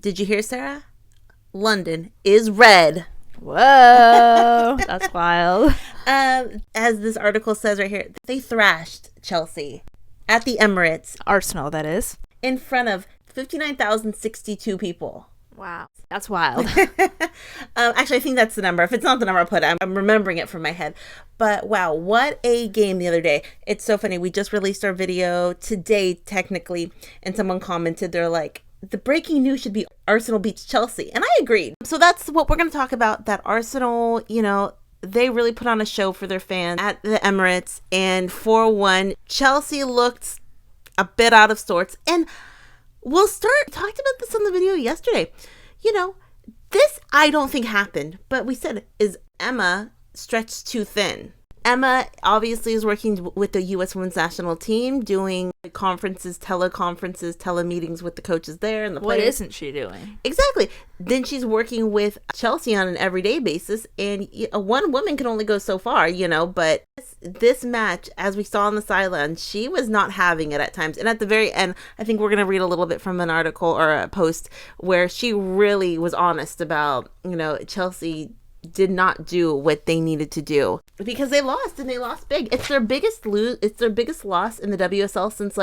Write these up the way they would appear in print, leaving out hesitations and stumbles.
did you hear, Sarah? London is red. Whoa, that's wild. As this article says right here, they thrashed Chelsea at the Emirates. Arsenal, that is. In front of 59,062 people. Wow, that's wild. Actually, I think that's the number. If it's not the number I'll put, I'm remembering it from my head. But wow, what a game the other day. It's so funny. We just released our video today, technically, and someone commented, they're like, the breaking news should be Arsenal beats Chelsea. And I agreed. So that's what we're going to talk about, that Arsenal, they really put on a show for their fans at the Emirates. And 4-1, Chelsea looked a bit out of sorts. And we'll start, talked about this on the video yesterday. This I don't think happened. But we said, is Emma stretched too thin? Emma obviously is working with the U.S. Women's National Team, doing conferences, teleconferences, telemeetings with the coaches there and the players. What isn't she doing? Exactly. Then she's working with Chelsea on an everyday basis, and one woman can only go so far, but this match, as we saw on the sideline, she was not having it at times. And at the very end, I think we're going to read a little bit from an article or a post where she really was honest about, Chelsea did not do what they needed to do because they lost, and they lost big. It's their biggest loss in the WSL since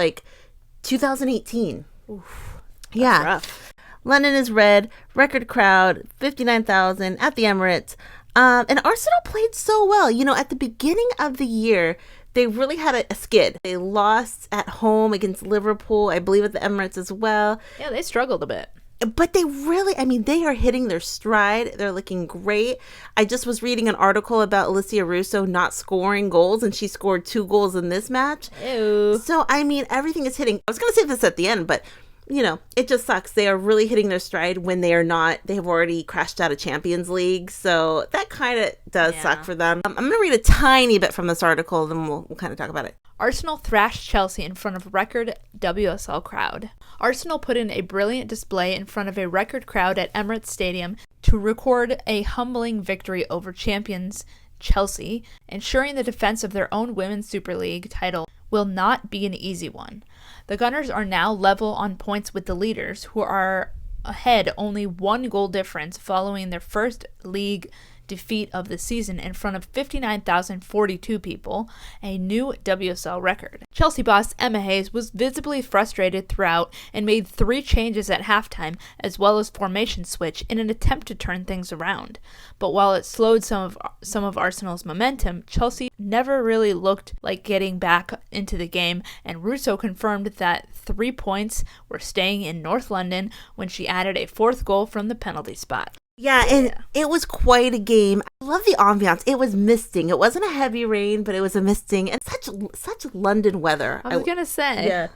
2018. Oof, yeah. Rough. London is red, record crowd, 59,000 at the Emirates. And Arsenal played so well. At the beginning of the year, they really had a skid. They lost at home against Liverpool, I believe at the Emirates as well. Yeah, they struggled a bit. But they really, they are hitting their stride. They're looking great. I just was reading an article about Russo not scoring goals, and she scored 2 goals in this match. Ew. So, everything is hitting. I was going to say this at the end, but, it just sucks. They are really hitting their stride when they are not. They have already crashed out of Champions League. So that kind of does suck for them. I'm going to read a tiny bit from this article, then we'll kind of talk about it. Arsenal thrashed Chelsea in front of a record WSL crowd. Arsenal put in a brilliant display in front of a record crowd at Emirates Stadium to record a humbling victory over champions Chelsea, ensuring the defense of their own Women's Super League title will not be an easy one. The Gunners are now level on points with the leaders, who are ahead only 1 goal difference following their first league defeat of the season in front of 59,042 people, a new WSL record. Chelsea boss Emma Hayes was visibly frustrated throughout and made 3 changes at halftime as well as formation switch in an attempt to turn things around. But while it slowed some of Arsenal's momentum, Chelsea never really looked like getting back into the game, and Russo confirmed that 3 points were staying in North London when she added a 4th goal from the penalty spot. Yeah, and it was quite a game. I love the ambiance. It was misting. It wasn't a heavy rain, but it was a misting. And such London weather. I was going to say. Yeah.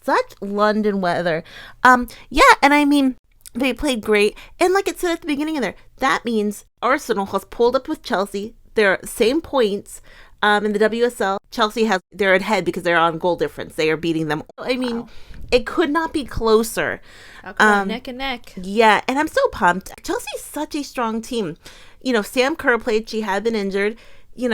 Such London weather. Yeah, and they played great. And like it said at the beginning of there, that means Arsenal has pulled up with Chelsea. They're same points in the WSL. Chelsea they're ahead because they're on goal difference. They are beating them. Wow. It could not be closer. Neck and neck. Yeah, and I'm so pumped. Chelsea's such a strong team. Sam Kerr played. She had been injured.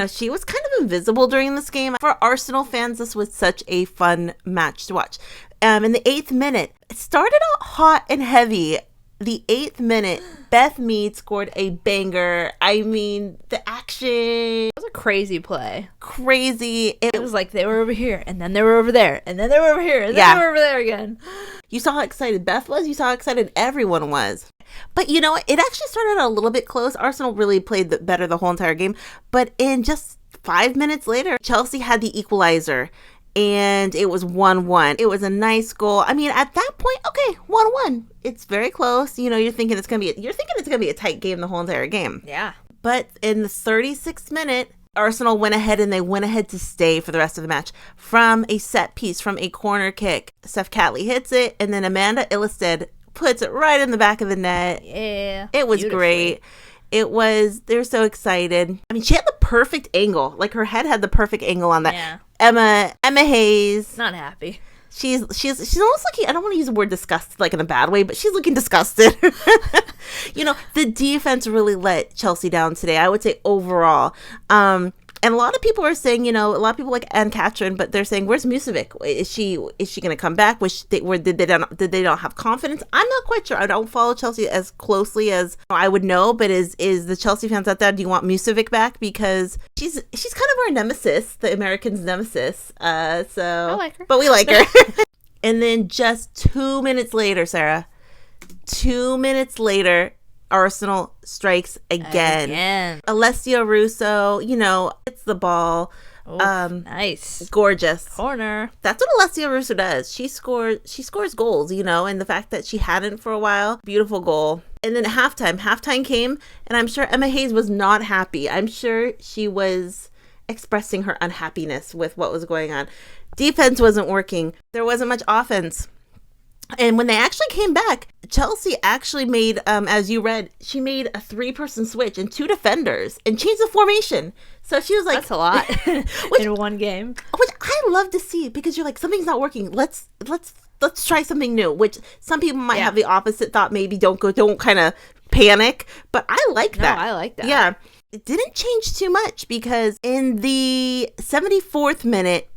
She was kind of invisible during this game. For Arsenal fans, this was such a fun match to watch. In the 8th minute, it started out hot and heavy. The 8th minute, Beth Mead scored a banger. The action. It was a crazy play. Crazy. It was like they were over here, and then they were over there, and then they were over here, and then they were over there again. You saw how excited Beth was. You saw how excited everyone was. But it actually started out a little bit close. Arsenal really played better the whole entire game. But in just 5 minutes later, Chelsea had the equalizer. And it was 1-1. It was a nice goal. At that point, okay, 1-1. It's very close. You're thinking it's gonna be a tight game the whole entire game. Yeah. But in the 36th minute, Arsenal went ahead, and they went ahead to stay for the rest of the match from a set piece, from a corner kick. Steph Catley hits it, and then Amanda Ilestedt puts it right in the back of the net. Yeah. It was great. They're so excited. She had the perfect angle. Like, her head had the perfect angle on that. Yeah. Emma Hayes. Not happy. She's almost looking, I don't want to use the word disgusted like in a bad way, but she's looking disgusted. The defense really let Chelsea down today, I would say overall. And a lot of people are saying, a lot of people like Ann-Katrin, but they're saying, "Where's Mušović? Is she going to come back? Did they not have confidence?" I'm not quite sure. I don't follow Chelsea as closely as I would know, but is the Chelsea fans out there? Do you want Mušović back, because she's kind of our nemesis, the Americans' nemesis. I like her, but we like her. And then just 2 minutes later, Sarah, 2 minutes later, Arsenal strikes again. Alessia Russo, hits the ball. Nice. Gorgeous. Corner. That's what Alessia Russo does. She scores goals, and the fact that she hadn't for a while, beautiful goal. And then at halftime came, and I'm sure Emma Hayes was not happy. I'm sure she was expressing her unhappiness with what was going on. Defense wasn't working. There wasn't much offense. And when they actually came back, Chelsea actually made, as you read, she made a 3-person switch and 2 defenders and changed the formation. So she was like, that's a lot in one game. Which I love to see, because you're like, something's not working. Let's try something new. Which some people might have the opposite thought. Maybe don't kind of panic. But I like that. I like that. Yeah, it didn't change too much, because in the 74th minute,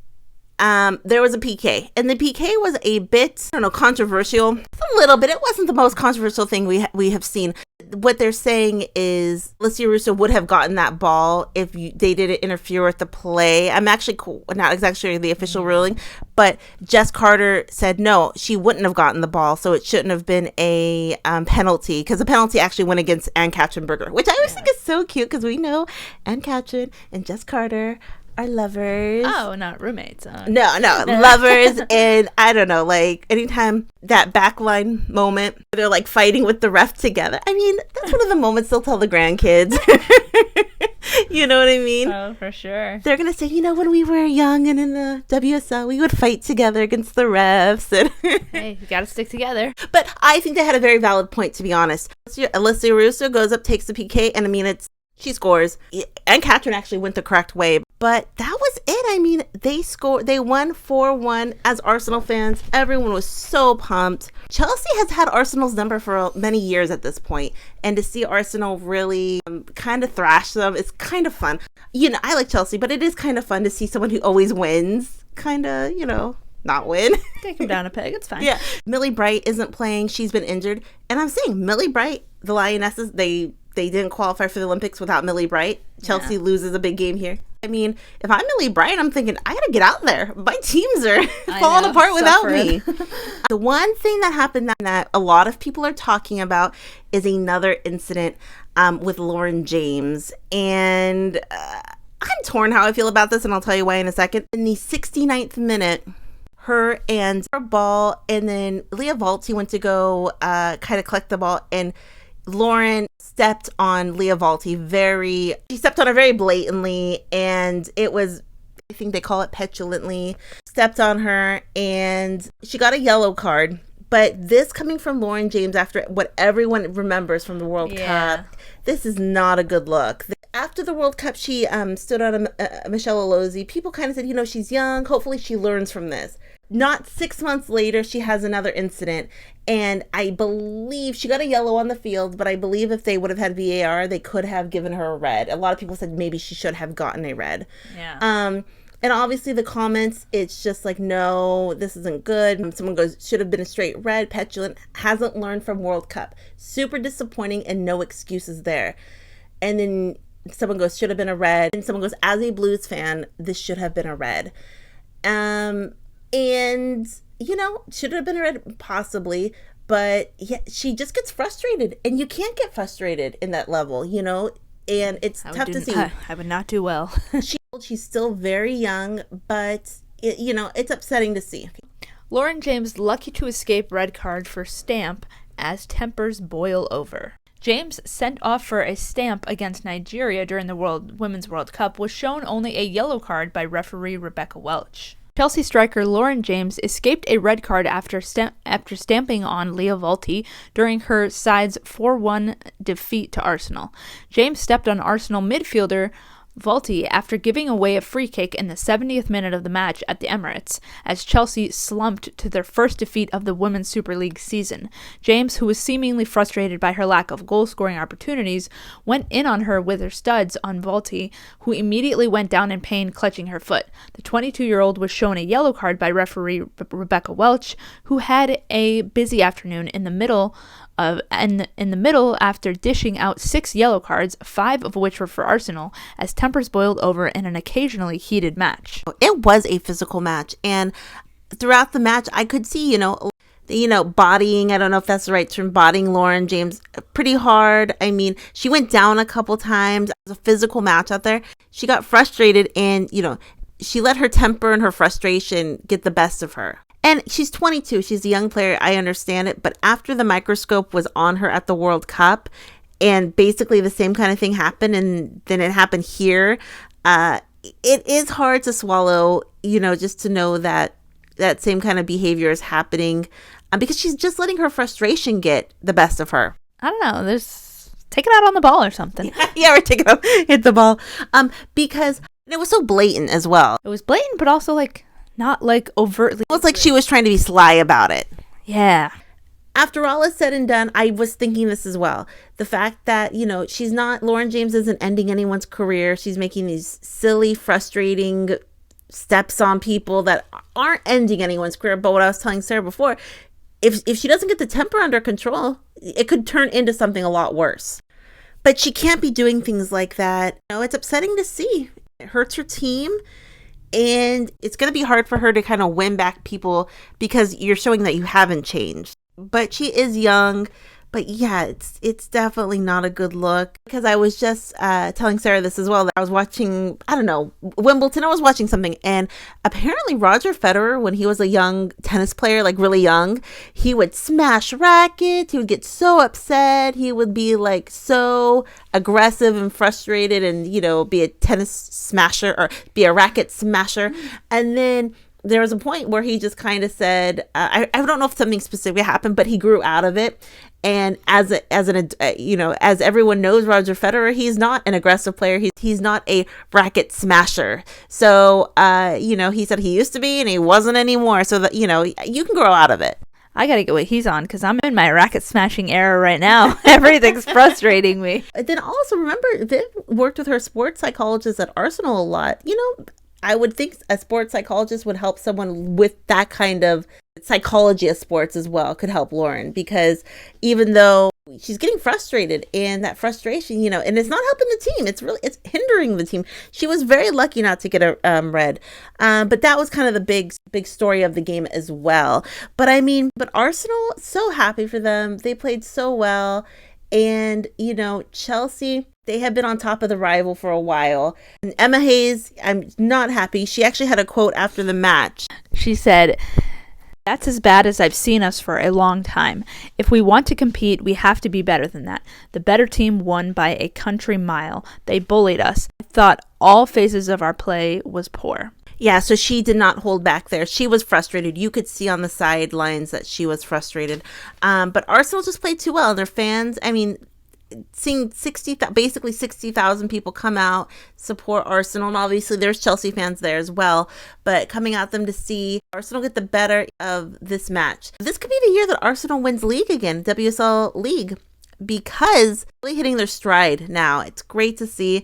there was a PK, and the PK was a bit, controversial. A little bit. It wasn't the most controversial thing we have seen. What they're saying is Alessia Russo would have gotten that ball if they didn't interfere with the play. I'm actually not exactly sure the official ruling, but Jess Carter said no, she wouldn't have gotten the ball, so it shouldn't have been a penalty, because the penalty actually went against Ann-Katrin, which I always think is so cute, because we know Ann-Katrin and Jess Carter are lovers. Oh, not roommates. No, lovers. And I don't know, like anytime that backline moment where they're like fighting with the ref together. I mean, that's one of the moments they'll tell the grandkids. You know what I mean? Oh, for sure. They're going to say, when we were young and in the WSL, we would fight together against the refs. And hey, you got to stick together. But I think they had a very valid point, to be honest. Alessia Russo goes up, takes the PK, and I mean, she scores. Ann-Katrin actually went the correct way. But that was it. I mean, they scored. They won 4-1 as Arsenal fans. Everyone was so pumped. Chelsea has had Arsenal's number for many years at this point. And to see Arsenal really kind of thrash them, it's kind of fun. I like Chelsea, but it is kind of fun to see someone who always wins kind of, not win. Take him down a peg. It's fine. Yeah. Millie Bright isn't playing. She's been injured. And I'm saying Millie Bright, the Lionesses, they didn't qualify for the Olympics without Millie Bright. Chelsea loses a big game here. I mean, if I'm Millie Bright, I'm thinking, I gotta get out there. My teams are falling apart without me. The one thing that happened that a lot of people are talking about is another incident with Lauren James. And I'm torn how I feel about this, and I'll tell you why in a second. In the 69th minute, her ball, and then Lia Walti went to go kind of collect the ball, and Lauren stepped on Lia Walti she stepped on her very blatantly, and it was, I think they call it petulantly, stepped on her, and she got a yellow card. But this coming from Lauren James after what everyone remembers from the World Cup, this is not a good look. After the World Cup, she stood on Michelle Alozi. People kind of said, she's young. Hopefully she learns from this. Not 6 months later, she has another incident. And I believe she got a yellow on the field, but I believe if they would have had VAR, they could have given her a red. A lot of people said maybe she should have gotten a red. Yeah. And obviously the comments, it's just like, no, this isn't good. Someone goes, should have been a straight red, petulant, hasn't learned from World Cup. Super disappointing, and no excuses there. And then someone goes, should have been a red. And someone goes, as a Blues fan, this should have been a red. And, should have been a red, possibly. But yeah, she just gets frustrated. And you can't get frustrated in that level, And it's tough to see. I would not do well. She's still very young, but, it's upsetting to see. Lauren James lucky to escape red card for Stamp as tempers boil over. James, sent off for a stamp against Nigeria during the Women's World Cup, was shown only a yellow card by referee Rebecca Welch. Chelsea striker Lauren James escaped a red card after stamping on Lia Walti during her side's 4-1 defeat to Arsenal. James stepped on Arsenal midfielder Walti, after giving away a free kick in the 70th minute of the match at the Emirates, as Chelsea slumped to their first defeat of the Women's Super League season. James, who was seemingly frustrated by her lack of goal-scoring opportunities, went in on her with her studs on Walti, who immediately went down in pain, clutching her foot. The 22-year-old was shown a yellow card by referee Rebecca Welch, who had a busy afternoon in the middle after dishing out 6 yellow cards, 5 of which were for Arsenal, as tempers boiled over in an occasionally heated match. It was a physical match, and throughout the match, I could see, bodying, I don't know if that's the right term, bodying Lauren James pretty hard. I mean, she went down a couple times. It was a physical match out there. She got frustrated, and, she let her temper and her frustration get the best of her. And she's 22. She's a young player. I understand it. But after the microscope was on her at the World Cup, and basically the same kind of thing happened, and then it happened here, it is hard to swallow, just to know that that same kind of behavior is happening, because she's just letting her frustration get the best of her. I don't know. Take it out on the ball or something. Yeah, or take it up, hit the ball. Because it was so blatant as well. It was blatant, but also not overtly. It was like she was trying to be sly about it. Yeah. After all is said and done, I was thinking this as well. The fact that, Lauren James isn't ending anyone's career. She's making these silly, frustrating steps on people that aren't ending anyone's career. But what I was telling Sarah before, if she doesn't get the temper under control, it could turn into something a lot worse. But she can't be doing things like that. It's upsetting to see. It hurts her team. And it's going to be hard for her to kind of win back people, because you're showing that you haven't changed. But she is young. But yeah, it's definitely not a good look. Because I was just telling Sarah this as well, that I was watching, Wimbledon. I was watching something, and apparently Roger Federer, when he was a young tennis player, really young, he would smash rackets. He would get so upset. He would be so aggressive and frustrated, and be a tennis smasher or be a racket smasher. And then there was a point where he just kind of said, I don't know if something specific happened, but he grew out of it. And as everyone knows, Roger Federer, he's not an aggressive player. He's not a racket smasher. So, he said he used to be, and he wasn't anymore. So that, you can grow out of it. I gotta get what he's on, because I'm in my racket smashing era right now. Everything's frustrating me. And then also remember, Viv worked with her sports psychologist at Arsenal a lot. I would think a sports psychologist would help someone with that kind of psychology of sports as well, could help Lauren, because even though she's getting frustrated, and that frustration, and it's not helping the team, it's hindering the team. She was very lucky not to get a red. But that was kind of the big story of the game as well. But Arsenal, so happy for them. They played so well. And, Chelsea, they have been on top of the rival for a while. And Emma Hayes, I'm not happy. She actually had a quote after the match. She said, "That's as bad as I've seen us for a long time. If we want to compete, we have to be better than that. The better team won by a country mile. They bullied us. I thought all phases of our play was poor." Yeah, so she did not hold back there. She was frustrated. You could see on the sidelines that she was frustrated. But Arsenal just played too well. Their fans, seeing basically 60,000 people come out, support Arsenal. And obviously there's Chelsea fans there as well. But coming out them to see Arsenal get the better of this match. This could be the year that Arsenal wins league again, WSL League, because really hitting their stride now. It's great to see.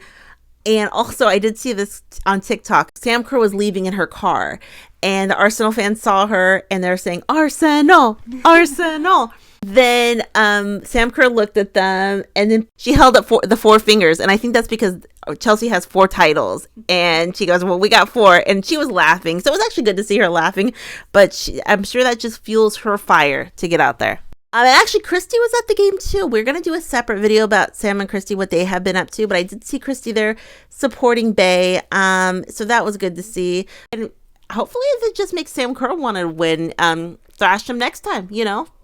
And also, I did see this on TikTok. Sam Kerr was leaving in her car, and the Arsenal fans saw her, and they're saying, "Arsenal, Arsenal." Then Sam Kerr looked at them, and then she held up the 4 fingers. And I think that's because Chelsea has 4 titles. And she goes, "Well, we got 4." And she was laughing. So it was actually good to see her laughing. But I'm sure that just fuels her fire to get out there. Actually, Kristie was at the game too. We're going to do a separate video about Sam and Kristie, what they have been up to. But I did see Kristie there supporting Bay. So that was good to see. And hopefully it just makes Sam Kerr want to win. Thrash him next time,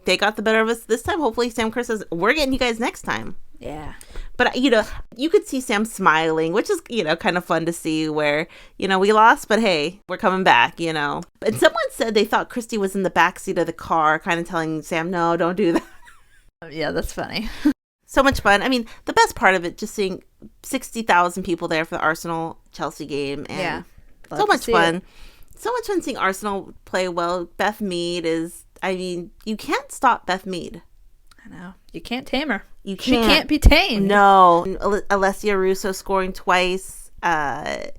They got the better of us this time. Hopefully Sam Kerr says, "We're getting you guys next time." Yeah. But, you could see Sam smiling, which is, kind of fun to see where, we lost, but hey, we're coming back, And someone said they thought Kristie was in the backseat of the car, kind of telling Sam, "No, don't do that." Yeah, that's funny. So much fun. I mean, the best part of it, just seeing 60,000 people there for the Arsenal-Chelsea game. And so much fun. So much fun seeing Arsenal play well. Beth Mead is, I mean, you can't stop Beth Mead. I know. You can't tame her. She can't be tamed. No. Alessia Russo scoring twice.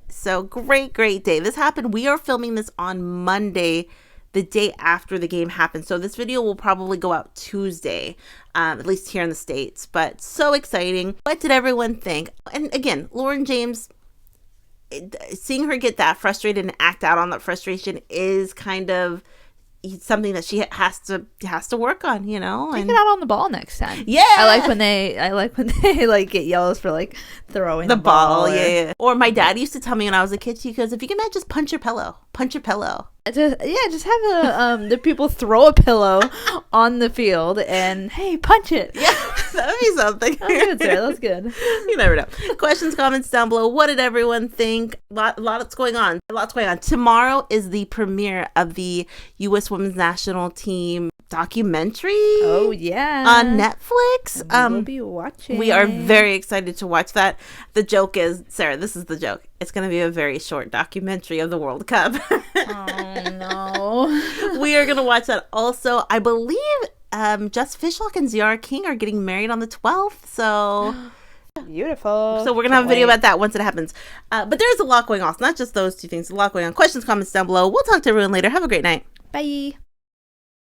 So great day. This happened. We are filming this on Monday, the day after the game happened. So this video will probably go out Tuesday, at least here in the States. But so exciting. What did everyone think? And again, Lauren James, seeing her get that frustrated and act out on that frustration is kind of something that she has to work on, you know. Take it out on the ball next time. Yeah, I like when they like get yells for like throwing the ball. Yeah. Or my dad used to tell me when I was a kid, he goes, if you can, just punch your pillow. Just have the people throw a pillow on the field and hey, punch it. Yeah, that would be something. That's good, Sarah. That's good. You never know. Questions, comments down below. What did everyone think? Lots going on. Tomorrow is the premiere of the U.S. Women's National Team documentary. Oh yeah, on Netflix. We'll be watching. We are very excited to watch that. The joke is, Sarah, this is the joke. It's going to be a very short documentary of the World Cup. Oh no. We are going to watch that also. I believe Jess Fishlock and Ziara King are getting married on the 12th. So beautiful. So we're going to have a video about that once it happens. But there's a lot going on. It's not just those two things. A lot going on. Questions, comments down below. We'll talk to everyone later. Have a great night. Bye.